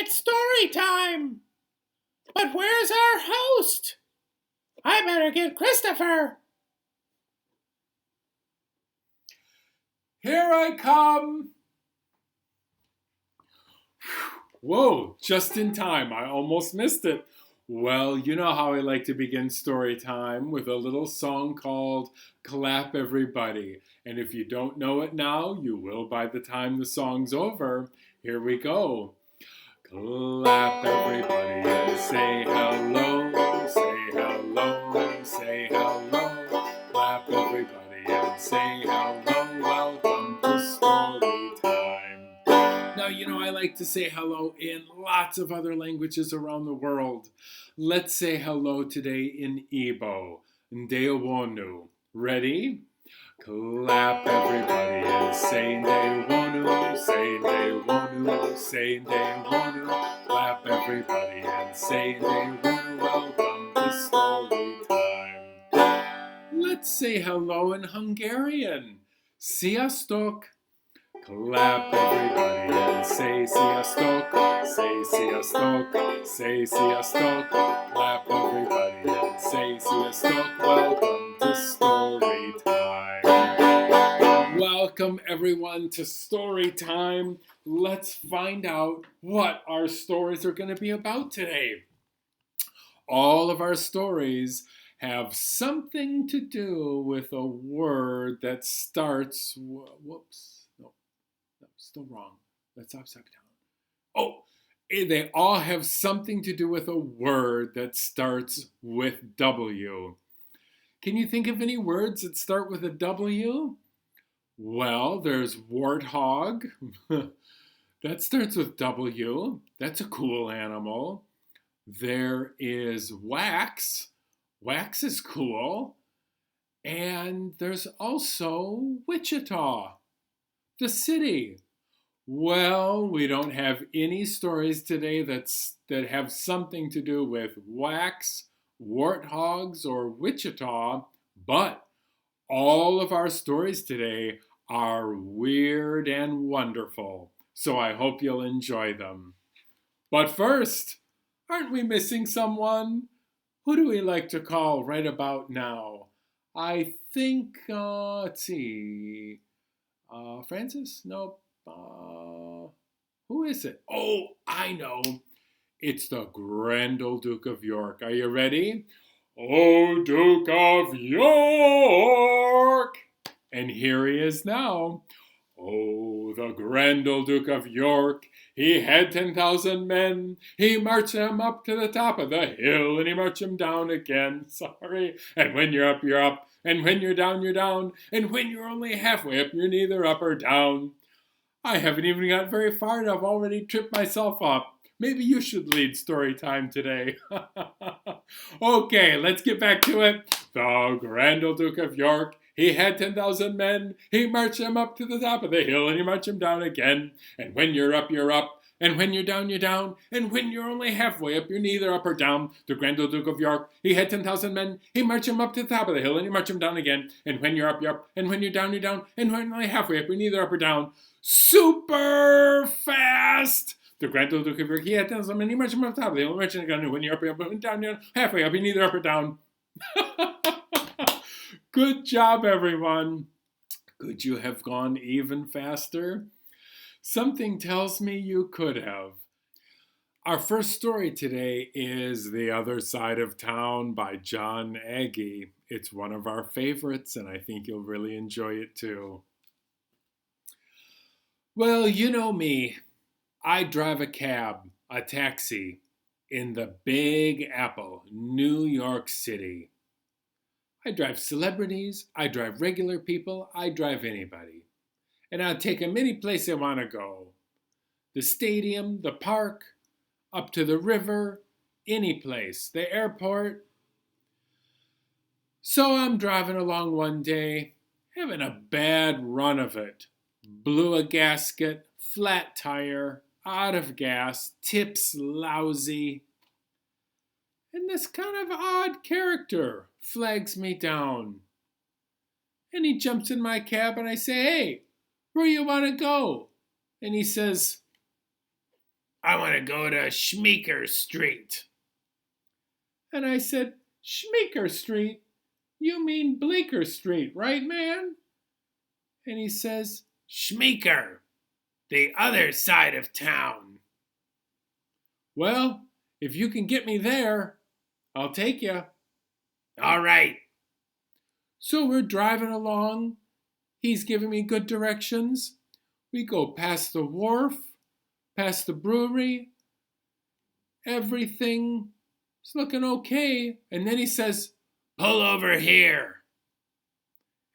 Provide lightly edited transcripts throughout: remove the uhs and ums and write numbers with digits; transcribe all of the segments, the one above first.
It's story time! But where's our host? I better get Christopher! Here I come! Whoa, just in time. I almost missed it. Well, you know how I like to begin story time with a little song called Clap Everybody. And if you don't know it now, you will by the time the song's over. Here we go. Clap everybody and say hello, say hello, say hello. Clap everybody and say hello, welcome to story time. Now, you know, I like to say hello in lots of other languages around the world. Let's say hello today in Igbo, Ndewonu. Ready? Clap everybody and say Ndewonu, say Ndewonu, say Ndewonu. Clap everybody and say Ndewonu, welcome to story time. Let's say hello in Hungarian. Sziasztok. Clap everybody and say sziasztok, say sziasztok, say sziasztok. Clap everybody and say sziasztok, welcome to story time. Welcome everyone to story time. Let's find out what our stories are going to be about today. All of our stories have something to do with a word that starts, still wrong. That's upside down. Oh, they all have something to do with a word that starts with W. Can you think of any words that start with a W? Well, there's warthog. That starts with W. That's a cool animal. There is wax. Wax is cool. And there's also Wichita, the city. Well, we don't have any stories today that have something to do with wax, warthogs, or Wichita, but all of our stories today are weird and wonderful, so I hope you'll enjoy them. But first, aren't we missing someone? Who do we like to call right about now? I think, let's see, Francis? Nope. Who is it? Oh, I know. It's the Grand Old Duke of York. Are you ready? Oh, Duke of York! And here he is now. Oh, the Grand Old Duke of York, he had 10,000 men. He marched them up to the top of the hill, and he marched them down again. Sorry. And when you're up, you're up. And when you're down, you're down. And when you're only halfway up, you're neither up or down. I haven't even got very far and I've already tripped myself up. Maybe you should lead story time today. Okay, let's get back to it. The Grand Old Duke of York, he had 10,000 men. He marched them up to the top of the hill and he marched them down again. And when you're up, you're up. And when you're down, you're down. And when you're only halfway up, you're neither up or down. The Grand Old Duke of York, he had 10,000 men. He marched them up to the top of the hill and he marched them down again. And when you're up, you're up. And when you're down, you're down. And when you're only halfway up, you're neither up or down. Super fast! The Grand Old Duke of York, he had 10,000 men. He marched them up to the top of the hill. He marched them again. And when you're up, you're up. And down, you're down. Halfway up, you're neither up or down. Good job, everyone. Could you have gone even faster? Something tells me you could have. Our first story today is The Other Side of Town by John Agee. It's one of our favorites, and I think you'll really enjoy it too. Well, you know me. I drive a cab, a taxi, in the Big Apple, New York City. I drive celebrities, I drive regular people, I drive anybody. And I'll take them any place I want to go. The stadium, the park, up to the river, any place, the airport. So I'm driving along one day, having a bad run of it. Blew a gasket, flat tire, out of gas, tips lousy. And this kind of odd character flags me down. And he jumps in my cab and I say, "Hey, where you want to go?" And he says, I want to go to Schmeeker Street. And I said, Schmeeker Street? You mean Bleecker Street, right, man? And he says, Schmeeker, the other side of town. Well, if you can get me there, I'll take you. All right. So we're driving along. He's giving me good directions. We go past the wharf, past the brewery. Everything's looking okay. And then he says, pull over here.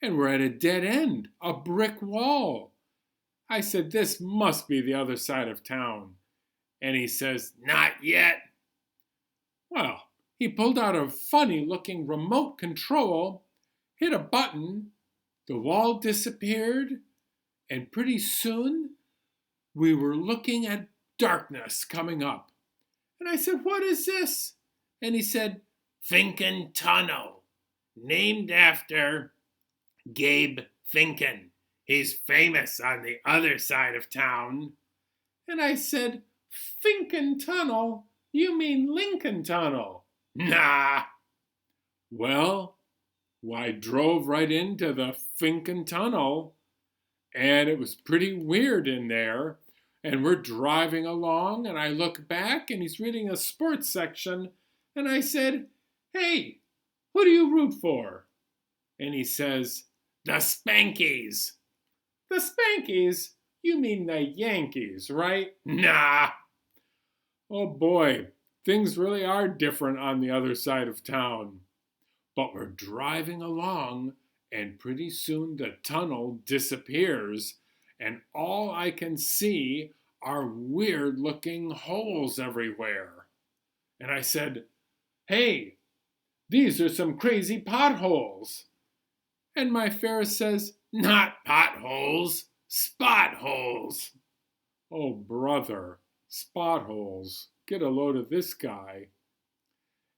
And we're at a dead end, a brick wall. I said, this must be the other side of town. And he says, not yet. Well, he pulled out a funny-looking remote control, hit a button, the wall disappeared, and pretty soon we were looking at darkness coming up. And I said, what is this? And he said, Finken Tunnel, named after Gabe Finken. He's famous on the other side of town. And I said, Finken Tunnel? You mean Lincoln Tunnel? Nah. Well, I drove right into the Finken Tunnel, and it was pretty weird in there. And we're driving along, and I look back, and he's reading a sports section, and I said, hey, who do you root for? And he says, the Spankies. The Spankies? You mean the Yankees, right? Nah. Oh boy, things really are different on the other side of town. But we're driving along, and pretty soon the tunnel disappears, and all I can see are weird-looking holes everywhere. And I said, hey, these are some crazy potholes. And my Ferris says, not potholes, spot holes. Oh, brother, spot holes. Get a load of this guy.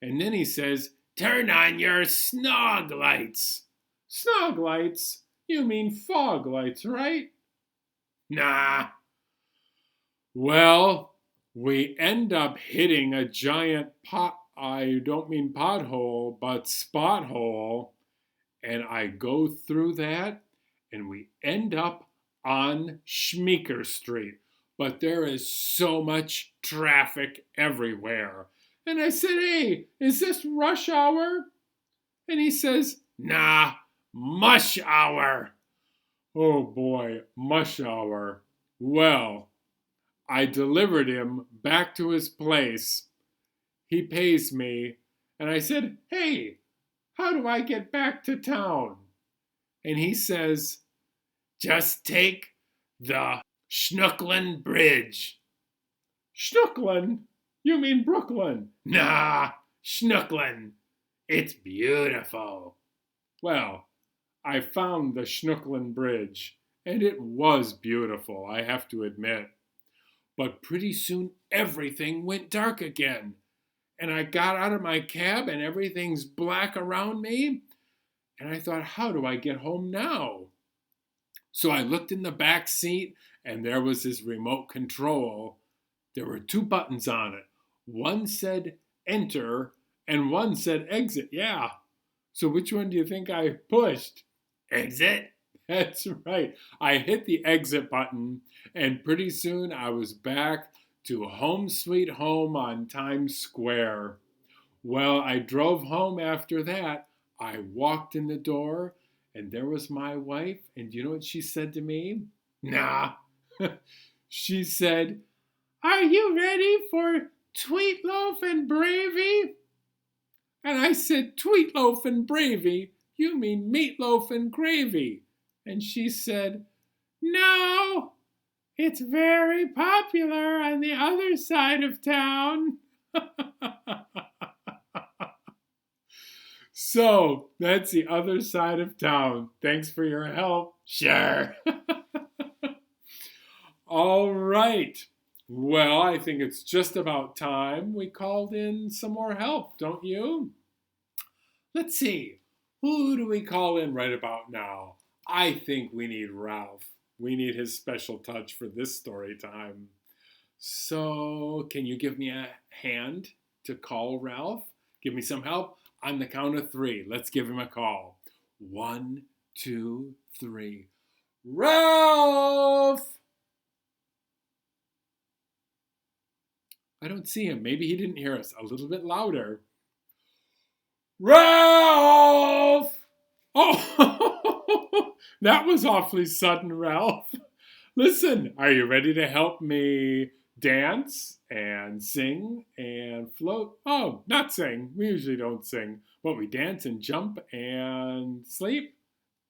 And then he says, turn on your snog lights. Snog lights? You mean fog lights, right? Nah. Well, we end up hitting a giant I don't mean pothole, but spot hole. And I go through that, and we end up on Schmeeker Street. But there is so much traffic everywhere. And I said, hey, is this rush hour? And he says, nah, mush hour. Oh boy, mush hour. Well, I delivered him back to his place. He pays me, and I said, hey, how do I get back to town? And he says, just take the Schnooklin Bridge. Schnooklin? You mean Brooklyn? Nah, Schnooklin. It's beautiful. Well, I found the Schnooklin Bridge, and it was beautiful, I have to admit. But pretty soon everything went dark again. And I got out of my cab and everything's black around me. And I thought, how do I get home now? So I looked in the back seat, and there was this remote control. There were 2 buttons on it. One said enter, and one said exit. Yeah. So which one do you think I pushed? Exit? That's right. I hit the exit button, and pretty soon I was back to home sweet home on Times Square. Well, I drove home after that. I walked in the door, and there was my wife, and you know what she said to me? Nah. She said, are you ready for Tweetloaf and Bravy? And I said, Tweetloaf and Bravy? You mean meatloaf and gravy? And she said, no, it's very popular on the other side of town. So, that's the other side of town. Thanks for your help. Sure. All right. Well, I think it's just about time we called in some more help, don't you? Let's see. Who do we call in right about now? I think we need Ralph. We need his special touch for this story time. So, can you give me a hand to call Ralph? Give me some help. On the count of 3, let's give him a call. 1, 2, 3. Ralph! I don't see him. Maybe he didn't hear us. A little bit louder. Ralph! Oh, that was awfully sudden, Ralph. Listen, are you ready to help me dance and sing and float? Oh, not sing. We usually don't sing, but we dance and jump and sleep.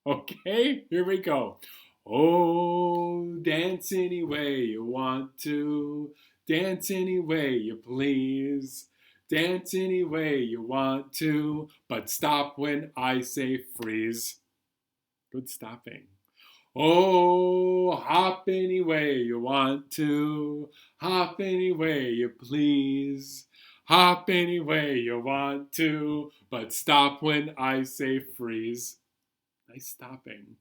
Okay, here we go. Oh, dance any way you want to. Dance any way you please. Dance any way you want to, but stop when I say freeze. Good stopping. Oh, hop any way you want to. Hop any way you please. Hop any way you want to, but stop when I say freeze. Nice stopping.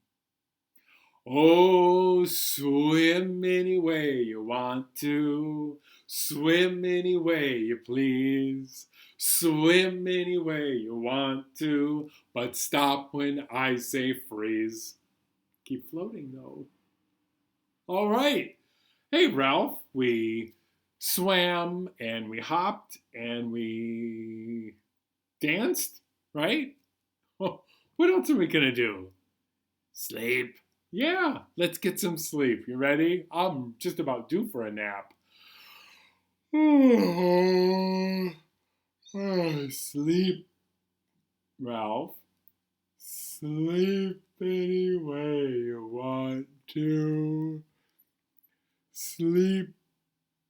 Oh, swim any way you want to. Swim any way you please. Swim any way you want to, but stop when I say freeze. Keep floating though. All right. Hey, Ralph, we swam and we hopped and we danced, right? What else are we going to do? Sleep. Yeah, let's get some sleep. You ready? I'm just about due for a nap. Sleep, Ralph. Sleep any way you want to. Sleep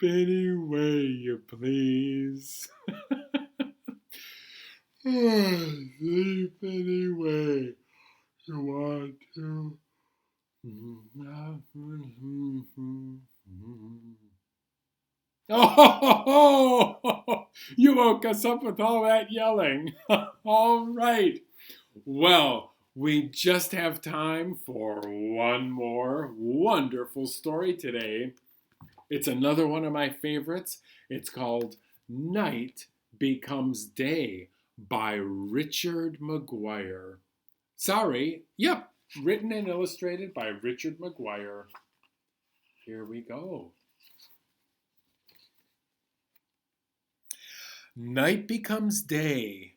any way you please. Sleep any way you want to. Oh, you woke us up with all that yelling. All right. Well, we just have time for one more wonderful story today. It's another one of my favorites. It's called Night Becomes Day by Richard McGuire. Written and illustrated by Richard McGuire. Here we go. Night becomes day.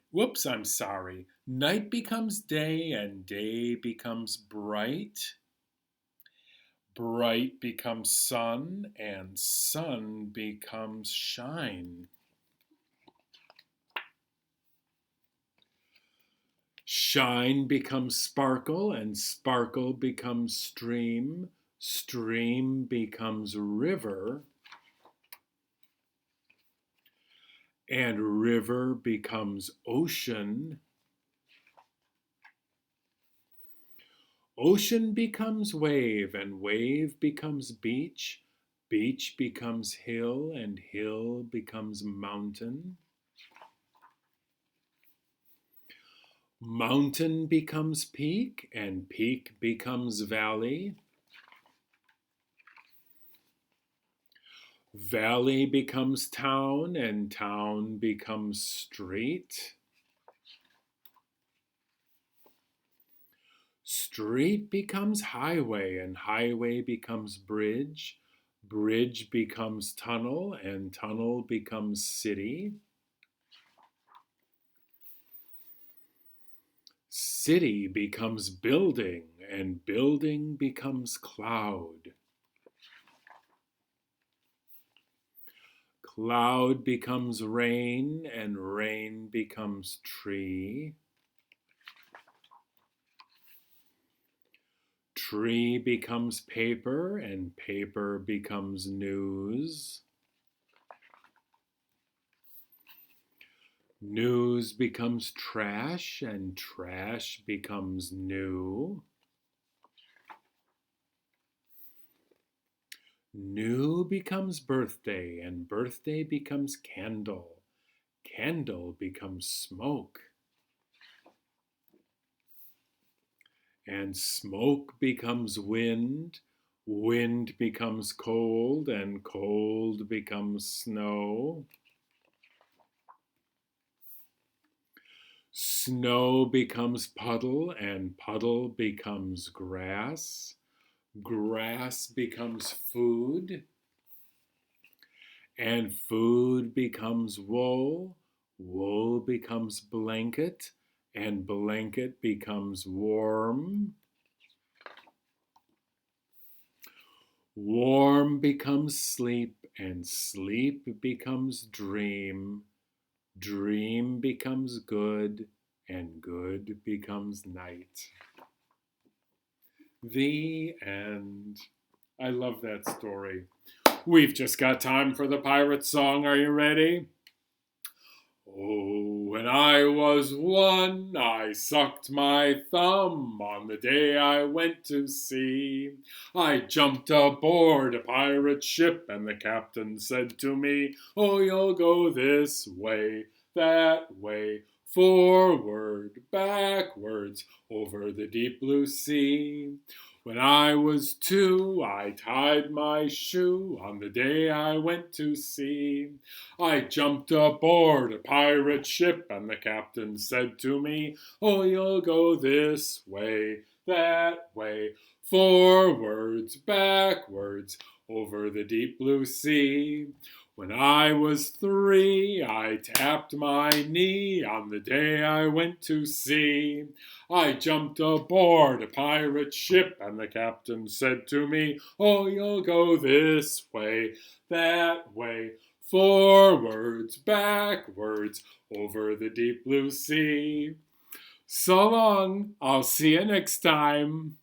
Night becomes day and day becomes bright. Bright becomes sun and sun becomes shine. Shine becomes sparkle and sparkle becomes stream. Stream becomes river. And river becomes ocean. Ocean becomes wave, and wave becomes beach. Beach becomes hill, and hill becomes mountain. Mountain becomes peak, and peak becomes valley. Valley becomes town, and town becomes street. Street becomes highway, and highway becomes bridge. Bridge becomes tunnel, and tunnel becomes city. City becomes building, and building becomes cloud. Cloud becomes rain, and rain becomes tree. Tree becomes paper, and paper becomes news. News becomes trash, and trash becomes new. New becomes birthday, and birthday becomes candle. Candle becomes smoke. And smoke becomes wind. Wind becomes cold, and cold becomes snow. Snow becomes puddle, and puddle becomes grass. Grass becomes food, and food becomes wool. Wool becomes blanket, and blanket becomes warm. Warm becomes sleep, and sleep becomes dream. Dream becomes good, and good becomes night. The end. I love that story. We've just got time for the pirate song. Are you ready? Oh, when I was one, I sucked my thumb on the day I went to sea. I jumped aboard a pirate ship, and the captain said to me, "Oh, you'll go this way, that way, forward, backwards, over the deep blue sea." When I was two, I tied my shoe on the day I went to sea. I jumped aboard a pirate ship, and the captain said to me, "Oh, you'll go this way, that way, forwards, backwards, over the deep blue sea." When I was three, I tapped my knee on the day I went to sea. I jumped aboard a pirate ship, and the captain said to me, "Oh, you'll go this way, that way, forwards, backwards, over the deep blue sea." So long. I'll see you next time.